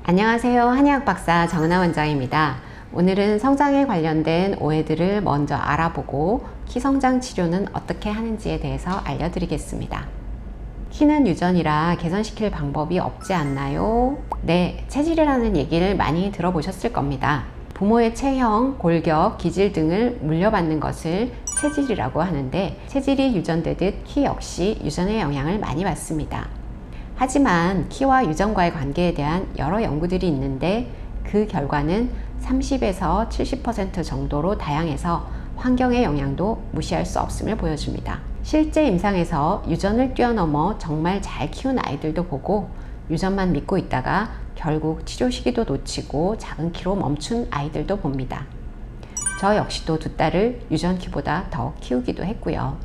안녕하세요. 한의학 박사 정은아 원장입니다. 오늘은 성장에 관련된 오해들을 먼저 알아보고 키 성장 치료는 어떻게 하는지에 대해서 알려드리겠습니다. 키는 유전이라 개선시킬 방법이 없지 않나요? 네, 체질이라는 얘기를 많이 들어보셨을 겁니다. 부모의 체형, 골격, 기질 등을 물려받는 것을 체질이라고 하는데, 체질이 유전되듯 키 역시 유전의 영향을 많이 받습니다. 하지만 키와 유전과의 관계에 대한 여러 연구들이 있는데, 그 결과는 30에서 70% 정도로 다양해서 환경의 영향도 무시할 수 없음을 보여줍니다. 실제 임상에서 유전을 뛰어넘어 정말 잘 키운 아이들도 보고, 유전만 믿고 있다가 결국 치료 시기도 놓치고 작은 키로 멈춘 아이들도 봅니다. 저 역시도 두 딸을 유전 키보다 더 키우기도 했고요.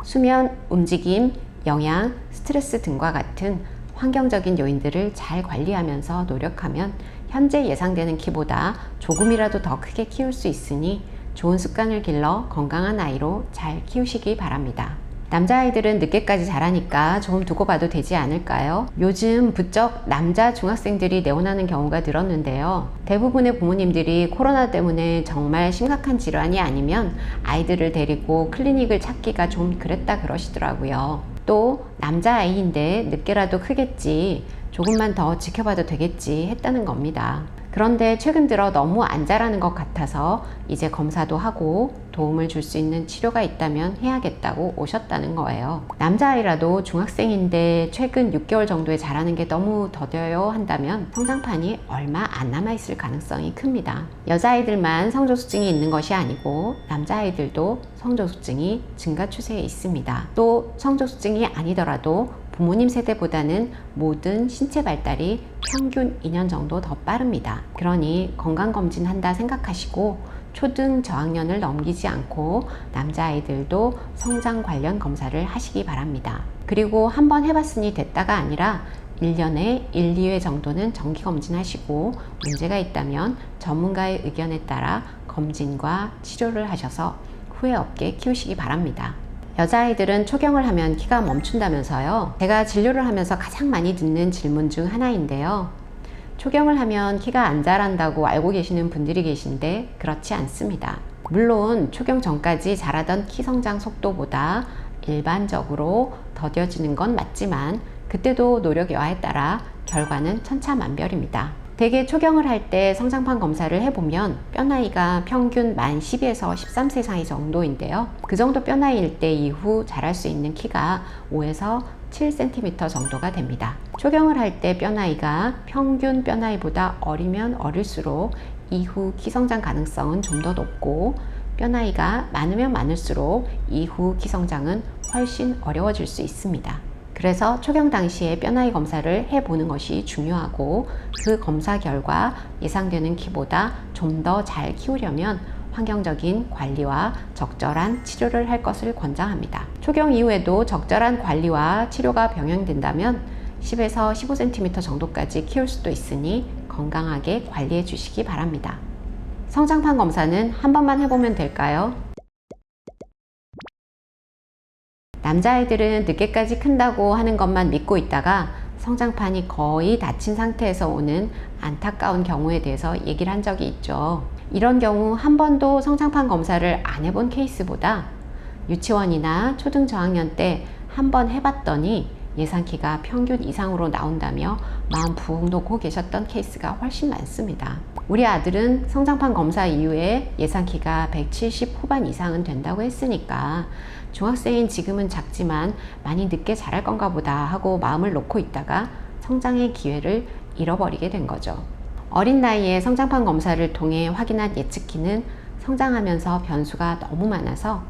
수면, 움직임, 영양, 스트레스 등과 같은 환경적인 요인들을 잘 관리하면서 노력하면 현재 예상되는 키보다 조금이라도 더 크게 키울 수 있으니 좋은 습관을 길러 건강한 아이로 잘 키우시기 바랍니다. 남자아이들은 늦게까지 자라니까 조금 두고 봐도 되지 않을까요? 요즘 부쩍 남자 중학생들이 내원하는 경우가 늘었는데요. 대부분의 부모님들이 코로나 때문에 정말 심각한 질환이 아니면 아이들을 데리고 클리닉을 찾기가 좀 그랬다 그러시더라고요. 또 남자아이인데 늦게라도 크겠지, 조금만 더 지켜봐도 되겠지 했다는 겁니다. 그런데 최근 들어 너무 안 자라는 것 같아서 이제 검사도 하고 도움을 줄 수 있는 치료가 있다면 해야겠다고 오셨다는 거예요. 남자아이라도 중학생인데 최근 6개월 정도에 자라는 게 너무 더뎌요 한다면 성장판이 얼마 안 남아있을 가능성이 큽니다. 여자아이들만 성조수증이 있는 것이 아니고 남자아이들도 성조수증이 증가 추세에 있습니다. 또 성조수증이 아니더라도 부모님 세대보다는 모든 신체 발달이 평균 2년 정도 더 빠릅니다. 그러니 건강검진 한다 생각하시고 초등 저학년을 넘기지 않고 남자아이들도 성장 관련 검사를 하시기 바랍니다. 그리고 한번 해봤으니 됐다가 아니라 1년에 1, 2회 정도는 정기검진 하시고 문제가 있다면 전문가의 의견에 따라 검진과 치료를 하셔서 후회 없게 키우시기 바랍니다. 여자아이들은 초경을 하면 키가 멈춘다면서요. 제가 진료를 하면서 가장 많이 듣는 질문 중 하나인데요. 초경을 하면 키가 안 자란다고 알고 계시는 분들이 계신데 그렇지 않습니다. 물론 초경 전까지 자라던 키 성장 속도보다 일반적으로 더뎌지는 건 맞지만 그때도 노력 여하에 따라 결과는 천차만별입니다. 대개 초경을 할 때 성장판 검사를 해보면 뼈나이가 평균 만 12에서 13세 사이 정도인데요. 그 정도 뼈나이일 때 이후 자랄 수 있는 키가 5에서 7cm 정도가 됩니다. 초경을 할 때 뼈나이가 평균 뼈나이보다 어리면 어릴수록 이후 키 성장 가능성은 좀 더 높고, 뼈나이가 많으면 많을수록 이후 키 성장은 훨씬 어려워질 수 있습니다. 그래서 초경 당시에 뼈나이 검사를 해보는 것이 중요하고, 그 검사 결과 예상되는 키보다 좀 더 잘 키우려면 환경적인 관리와 적절한 치료를 할 것을 권장합니다. 초경 이후에도 적절한 관리와 치료가 병행된다면 10에서 15cm 정도까지 키울 수도 있으니 건강하게 관리해 주시기 바랍니다. 성장판 검사는 한 번만 해보면 될까요? 남자아이들은 늦게까지 큰다고 하는 것만 믿고 있다가 성장판이 거의 닫힌 상태에서 오는 안타까운 경우에 대해서 얘기를 한 적이 있죠. 이런 경우 한 번도 성장판 검사를 안 해본 케이스보다 유치원이나 초등 저학년 때 한 번 해봤더니 예상키가 평균 이상으로 나온다며 마음 붕 놓고 계셨던 케이스가 훨씬 많습니다. 우리 아들은 성장판 검사 이후에 예상키가 170 후반 이상은 된다고 했으니까 중학생인 지금은 작지만 많이 늦게 자랄 건가 보다 하고 마음을 놓고 있다가 성장의 기회를 잃어버리게 된 거죠. 어린 나이에 성장판 검사를 통해 확인한 예측키는 성장하면서 변수가 너무 많아서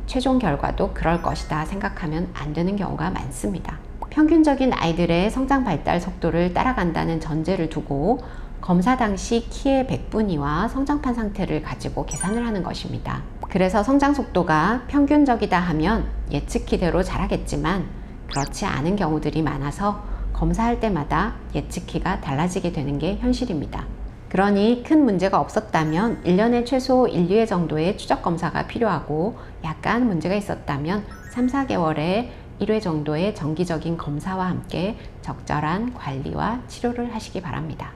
최종 결과도 그럴 것이다 생각하면 안 되는 경우가 많습니다. 평균적인 아이들의 성장 발달 속도를 따라간다는 전제를 두고 검사 당시 키의 백분위와 성장판 상태를 가지고 계산을 하는 것입니다. 그래서 성장 속도가 평균적이다 하면 예측키대로 자라겠지만 그렇지 않은 경우들이 많아서 검사할 때마다 예측키가 달라지게 되는 게 현실입니다. 그러니 큰 문제가 없었다면 1년에 최소 1, 2회 정도의 추적 검사가 필요하고, 약간 문제가 있었다면 3, 4개월에 1회 정도의 정기적인 검사와 함께 적절한 관리와 치료를 하시기 바랍니다.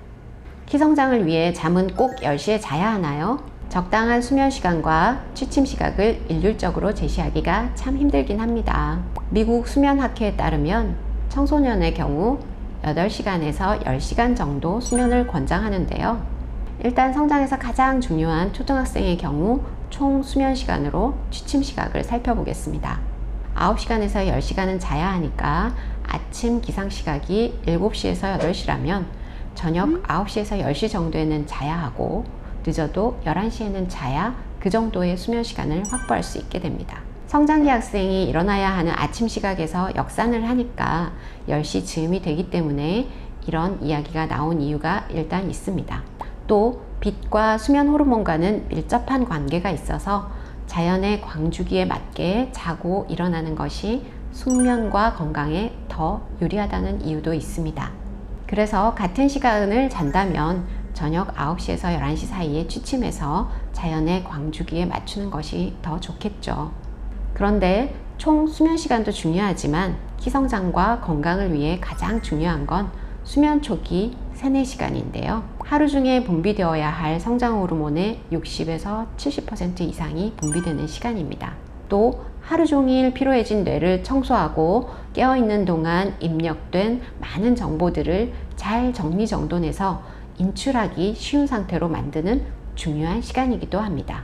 키 성장을 위해 잠은 꼭 10시에 자야 하나요? 적당한 수면 시간과 취침 시각을 일률적으로 제시하기가 참 힘들긴 합니다. 미국 수면학회에 따르면 청소년의 경우 8시간에서 10시간 정도 수면을 권장하는데요. 일단 성장에서 가장 중요한 초등학생의 경우 총 수면 시간으로 취침 시각을 살펴보겠습니다. 9시간에서 10시간은 자야 하니까 아침 기상 시각이 7시에서 8시라면 저녁 9시에서 10시 정도에는 자야 하고 늦어도 11시에는 자야 그 정도의 수면 시간을 확보할 수 있게 됩니다. 성장기 학생이 일어나야 하는 아침 시각에서 역산을 하니까 10시 즈음이 되기 때문에 이런 이야기가 나온 이유가 일단 있습니다. 또 빛과 수면 호르몬과는 밀접한 관계가 있어서 자연의 광주기에 맞게 자고 일어나는 것이 숙면과 건강에 더 유리하다는 이유도 있습니다. 그래서 같은 시간을 잔다면 저녁 9시에서 11시 사이에 취침해서 자연의 광주기에 맞추는 것이 더 좋겠죠. 그런데 총 수면 시간도 중요하지만 키 성장과 건강을 위해 가장 중요한 건 수면 초기 3-4시간인데요. 하루 중에 분비되어야 할 성장 호르몬의 60에서 70% 이상이 분비되는 시간입니다. 또 하루 종일 피로해진 뇌를 청소하고 깨어있는 동안 입력된 많은 정보들을 잘 정리정돈해서 인출하기 쉬운 상태로 만드는 중요한 시간이기도 합니다.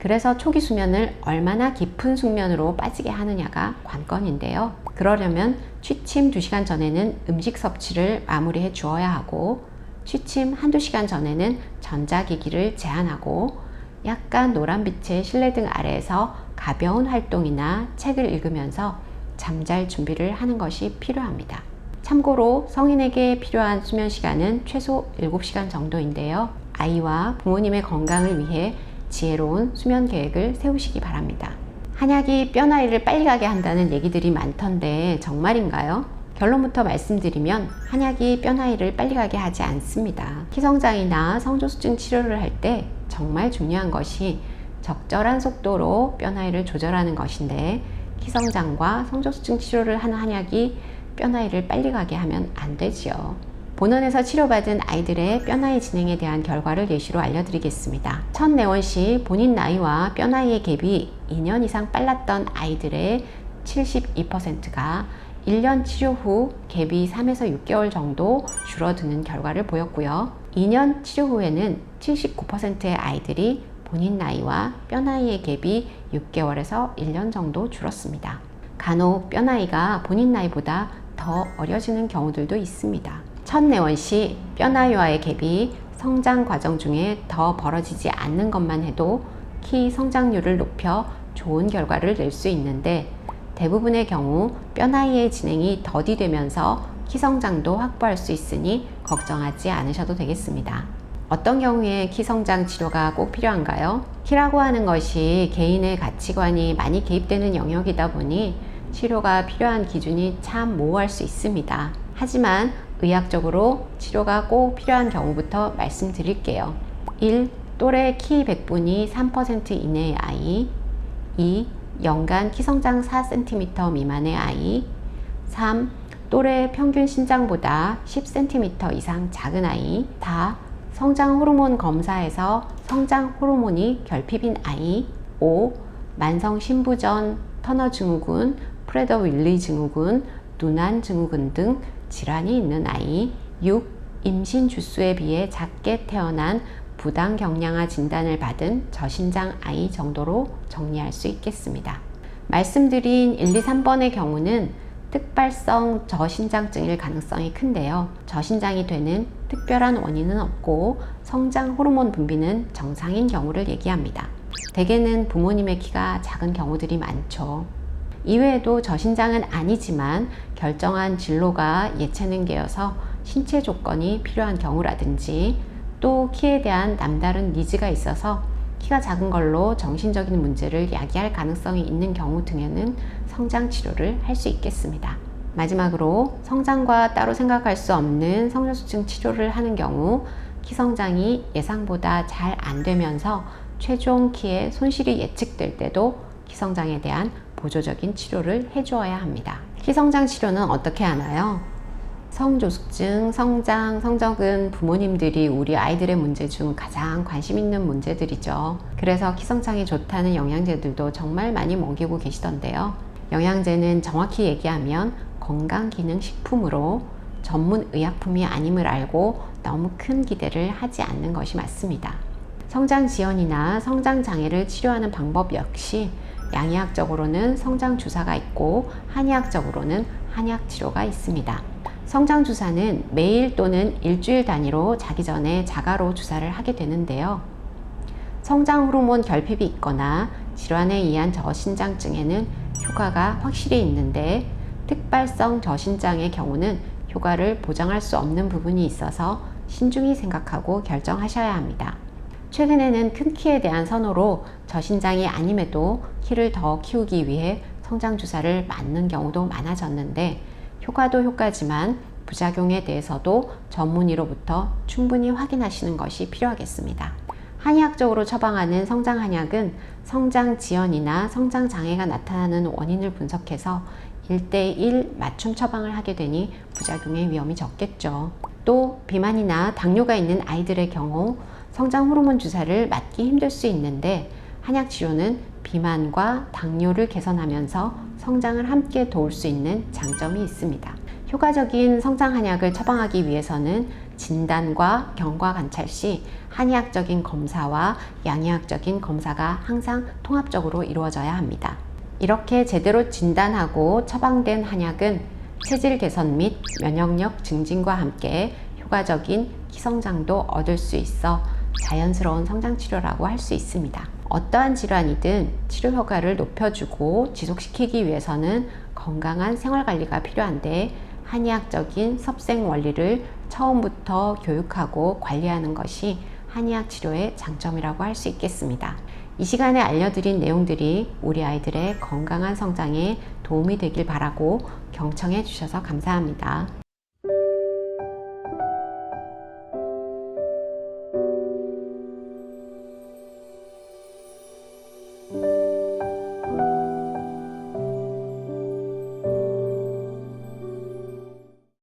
그래서 초기 수면을 얼마나 깊은 숙면으로 빠지게 하느냐가 관건인데요. 그러려면 취침 2시간 전에는 음식 섭취를 마무리해 주어야 하고 취침 1-2시간 전에는 전자기기를 제한하고 약간 노란빛의 실내등 아래에서 가벼운 활동이나 책을 읽으면서 잠잘 준비를 하는 것이 필요합니다. 참고로 성인에게 필요한 수면 시간은 최소 7시간 정도인데요. 아이와 부모님의 건강을 위해 지혜로운 수면 계획을 세우시기 바랍니다. 한약이 뼈 나이를 빨리 가게 한다는 얘기들이 많던데 정말인가요? 결론부터 말씀드리면 한약이 뼈 나이를 빨리 가게 하지 않습니다. 키성장이나 성조수증 치료를 할 때 정말 중요한 것이 적절한 속도로 뼈 나이를 조절하는 것인데 키성장과 성조수증 치료를 하는 한약이 뼈 나이를 빨리 가게 하면 안 되지요. 본원에서 치료받은 아이들의 뼈 나이 진행에 대한 결과를 예시로 알려드리겠습니다. 첫 내원 시 본인 나이와 뼈 나이의 갭이 2년 이상 빨랐던 아이들의 72%가 1년 치료 후 갭이 3에서 6개월 정도 줄어드는 결과를 보였고요. 2년 치료 후에는 79%의 아이들이 본인 나이와 뼈 나이의 갭이 6개월에서 1년 정도 줄었습니다. 간혹 뼈 나이가 본인 나이보다 더 어려지는 경우들도 있습니다. 첫 내원 시 뼈 나이와의 갭이 성장 과정 중에 더 벌어지지 않는 것만 해도 키 성장률을 높여 좋은 결과를 낼 수 있는데 대부분의 경우 뼈 나이의 진행이 더디되면서 키 성장도 확보할 수 있으니 걱정하지 않으셔도 되겠습니다. 어떤 경우에 키 성장 치료가 꼭 필요한가요? 키라고 하는 것이 개인의 가치관이 많이 개입되는 영역이다 보니 치료가 필요한 기준이 참 모호할 수 있습니다. 하지만 의학적으로 치료가 꼭 필요한 경우부터 말씀드릴게요. 1. 또래 키 100분위 3% 이내의 아이. 2. 연간 키성장 4cm 미만의 아이. 3. 또래 평균 신장보다 10cm 이상 작은 아이. 4. 성장 호르몬 검사에서 성장 호르몬이 결핍인 아이. 5. 만성 신부전, 터너 증후군, 프레더 윌리 증후군, 누난 증후군 등 질환이 있는 아이. 6. 임신 주수에 비해 작게 태어난 부당 경량화 진단을 받은 저신장 아이 정도로 정리할 수 있겠습니다. 말씀드린 1, 2, 3번의 경우는 특발성 저신장증일 가능성이 큰데요. 저신장이 되는 특별한 원인은 없고 성장 호르몬 분비는 정상인 경우를 얘기합니다. 대개는 부모님의 키가 작은 경우들이 많죠. 이외에도 저신장은 아니지만 결정한 진로가 예체능계여서 신체 조건이 필요한 경우라든지 또 키에 대한 남다른 니즈가 있어서 키가 작은 걸로 정신적인 문제를 야기할 가능성이 있는 경우 등에는 성장 치료를 할 수 있겠습니다. 마지막으로 성장과 따로 생각할 수 없는 성조수증 치료를 하는 경우 키 성장이 예상보다 잘 안 되면서 최종 키의 손실이 예측될 때도 키 성장에 대한 보조적인 치료를 해주어야 합니다. 키 키성장 치료는 어떻게 하나요? 성조숙증, 성장, 성적은 부모님들이 우리 아이들의 문제 중 가장 관심 있는 문제들이죠. 그래서 키성장에 좋다는 영양제들도 정말 많이 먹이고 계시던데요. 영양제는 정확히 얘기하면 건강기능식품으로 전문 의약품이 아님을 알고 너무 큰 기대를 하지 않는 것이 맞습니다. 성장 지연이나 성장 장애를 치료하는 방법 역시 양의학적으로는 성장 주사가 있고 한의학적으로는 한약 치료가 있습니다. 성장 주사는 매일 또는 일주일 단위로 자기 전에 자가로 주사를 하게 되는데요. 성장 호르몬 결핍이 있거나 질환에 의한 저신장증에는 효과가 확실히 있는데 특발성 저신장의 경우는 효과를 보장할 수 없는 부분이 있어서 신중히 생각하고 결정하셔야 합니다. 최근에는 큰 키에 대한 선호로 저신장이 아님에도 키를 더 키우기 위해 성장 주사를 맞는 경우도 많아졌는데 효과도 효과지만 부작용에 대해서도 전문의로부터 충분히 확인하시는 것이 필요하겠습니다. 한의학적으로 처방하는 성장 한약은 성장 지연이나 성장 장애가 나타나는 원인을 분석해서 1:1 맞춤 처방을 하게 되니 부작용의 위험이 적겠죠. 또 비만이나 당뇨가 있는 아이들의 경우 성장 호르몬 주사를 맞기 힘들 수 있는데 한약 치료는 비만과 당뇨를 개선하면서 성장을 함께 도울 수 있는 장점이 있습니다. 효과적인 성장 한약을 처방하기 위해서는 진단과 경과 관찰 시 한의학적인 검사와 양의학적인 검사가 항상 통합적으로 이루어져야 합니다. 이렇게 제대로 진단하고 처방된 한약은 체질 개선 및 면역력 증진과 함께 효과적인 키성장도 얻을 수 있어 자연스러운 성장 치료라고 할 수 있습니다. 어떠한 질환이든 치료 효과를 높여주고 지속시키기 위해서는 건강한 생활관리가 필요한데 한의학적인 섭생 원리를 처음부터 교육하고 관리하는 것이 한의학 치료의 장점이라고 할 수 있겠습니다. 이 시간에 알려드린 내용들이 우리 아이들의 건강한 성장에 도움이 되길 바라고 경청해 주셔서 감사합니다.